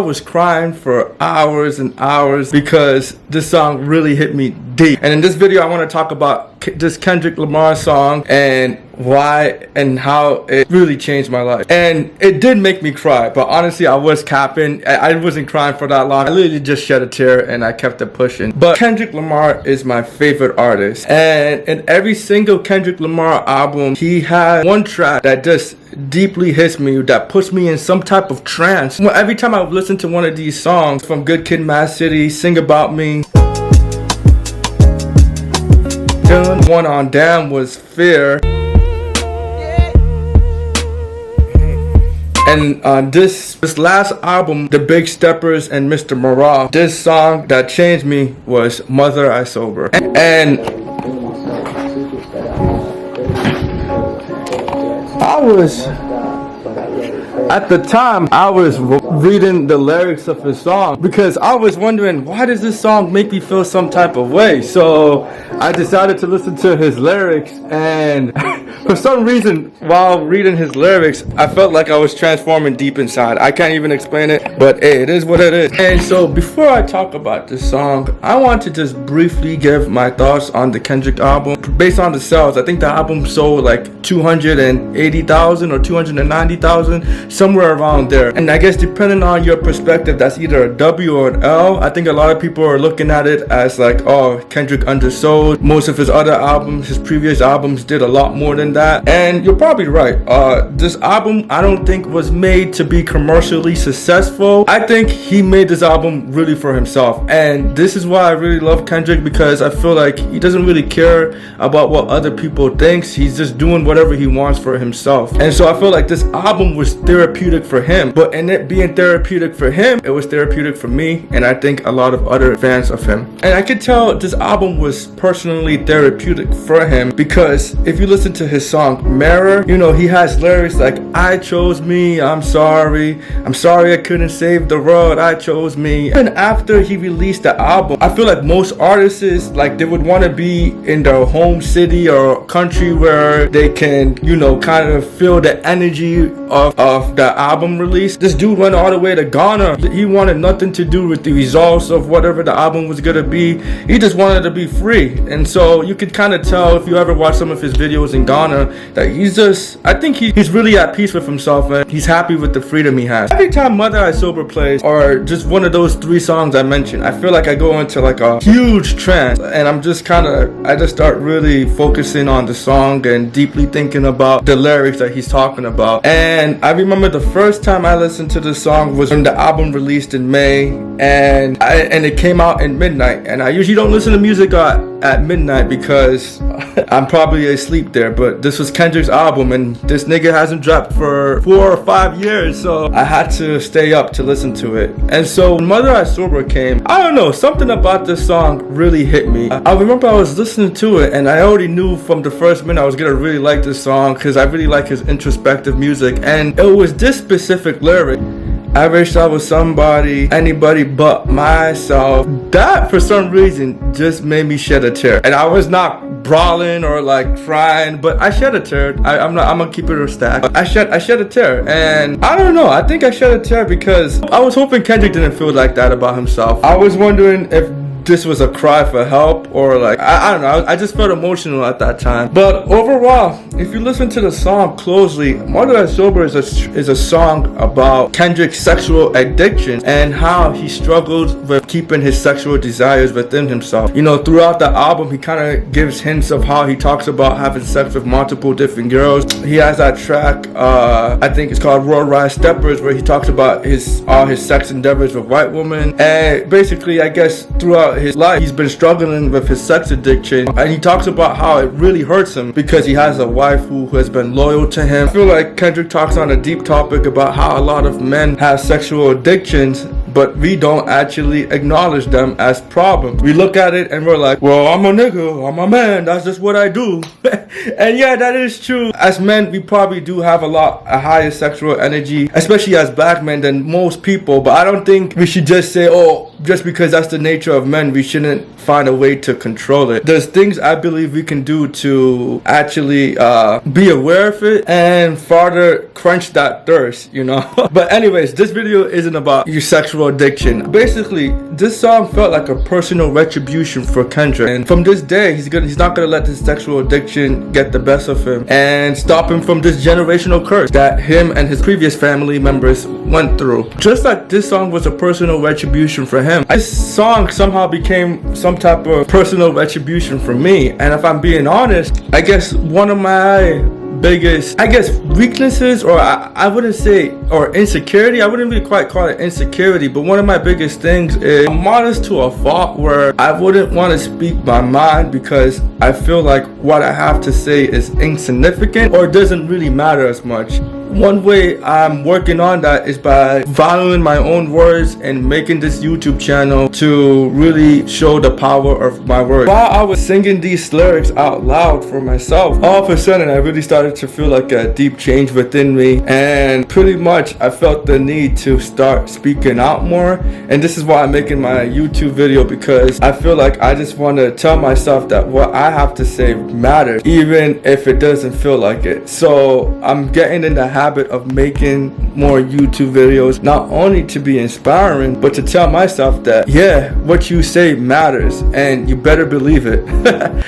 I was crying for hours and hours because this song really hit me deep. And in this video, I want to talk about this Kendrick Lamar song and why and how it really changed my life. And it did make me cry, but honestly, I was capping. I wasn't crying for that long. I literally just shed a tear and I kept it pushing. But Kendrick Lamar is my favorite artist. And in every single Kendrick Lamar album, he has one track that just deeply hits me, that puts me in some type of trance. Every time I listen to one of these songs, from Good Kid, Mad City, Sing About Me, one on Damn was Fear, and on this last album, The Big Steppers and Mr. Morale, this song that changed me was Mother I Sober. And at the time, I was reading the lyrics of his song because I was wondering, why does this song make me feel some type of way? So I decided to listen to his lyrics, and for some reason, while reading his lyrics, I felt like I was transforming deep inside. I can't even explain it, but hey, it is what it is. And so before I talk about this song, I want to just briefly give my thoughts on the Kendrick album. Based on the sales, I think the album sold like 280,000 or 290,000, somewhere around there. And I guess depending on your perspective, that's either a W or an L. I think a lot of people are looking at it as like, oh, Kendrick undersold. Most of his other albums, his previous albums, did a lot more than that. And you're probably right. This album, I don't think was made to be commercially successful. I think he made this album really for himself. And this is why I really love Kendrick, because I feel like he doesn't really care about what other people think. He's just doing whatever he wants for himself. And so I feel like this album was therapeutic for him. But in it being therapeutic for him, it was therapeutic for me, and I think a lot of other fans of him. And I could tell this album was personally therapeutic for him, because if you listen to his song Mirror, you know, he has lyrics like, I chose me, I'm sorry I couldn't save the world, I chose me. And after he released the album, I feel like most artists, like, they would want to be in their home city or country where they can, you know, kind of feel the energy of the album release. This dude went all the way to Ghana. He wanted nothing to do with the results of whatever the album was gonna be. He just wanted to be free. And so you could kind of tell, if you ever watch some of his videos in Ghana, that I think he's really at peace with himself, and he's happy with the freedom he has. Every time Mother I Sober plays, or just one of those three songs I mentioned, I feel like I go into like a huge trance, and I just start really focusing on the song and deeply thinking about the lyrics that he's talking about. And I remember the first time I listened to this song was when the album released in May, and it came out in midnight. And I usually don't listen to music at midnight because I'm probably asleep there, but this was Kendrick's album, and this nigga hasn't dropped for 4 or 5 years, so I had to stay up to listen to it. And so when Mother I Sober came, I don't know, something about this song really hit me. I remember I was listening to it, and I already knew from the first minute I was gonna really like this song, because I really like his introspective music. And it was this specific lyric, I wish I was somebody, anybody but myself. That, for some reason, just made me shed a tear. And I was not brawling or like crying, but I shed a tear. I'm gonna keep it a stack. I shed a tear. And I don't know, I think I shed a tear because I was hoping Kendrick didn't feel like that about himself. I was wondering if this was a cry for help, or like, I don't know, I just felt emotional at that time. But overall, if you listen to the song closely, Mother I Sober is a song about Kendrick's sexual addiction and how he struggles with keeping his sexual desires within himself. You know, throughout the album, he kind of gives hints of how he talks about having sex with multiple different girls. He has that track, I think it's called Worldwide Steppers, where he talks about all his sex endeavors with white women. And basically, I guess throughout his life, he's been struggling with his sex addiction, and he talks about how it really hurts him because he has a wife who has been loyal to him. I feel like Kendrick talks on a deep topic about how a lot of men have sexual addictions but we don't actually acknowledge them as problems. We look at it and we're like, well, I'm a nigga, I'm a man, that's just what I do. And yeah, that is true. As men, we probably do have a higher sexual energy, especially as black men, than most people. But I don't think we should just say, oh, just because that's the nature of men, we shouldn't find a way to control it. There's things I believe we can do to actually be aware of it and further quench that thirst, you know. But anyways, this video isn't about your sexual addiction. Basically, this song felt like a personal retribution for Kendrick, and from this day, he's not gonna let this sexual addiction get the best of him and stop him from this generational curse that him and his previous family members went through. Just like this song was a personal retribution for him, this song somehow became some type of personal retribution for me. And if I'm being honest, I guess one of my biggest, weaknesses, or I wouldn't say, or insecurity, I wouldn't really quite call it insecurity, but one of my biggest things is I'm modest to a fault where I wouldn't want to speak my mind because I feel like what I have to say is insignificant or doesn't really matter as much. One way I'm working on that is by valuing my own words and making this YouTube channel to really show the power of my words. While I was singing these lyrics out loud for myself, all of a sudden I really started to feel like a deep change within me, and pretty much I felt the need to start speaking out more. And this is why I'm making my YouTube video, because I feel like I just want to tell myself that what I have to say matters, even if it doesn't feel like it. So I'm getting in the habit of making more YouTube videos, not only to be inspiring, but to tell myself that, yeah, what you say matters, and you better believe it.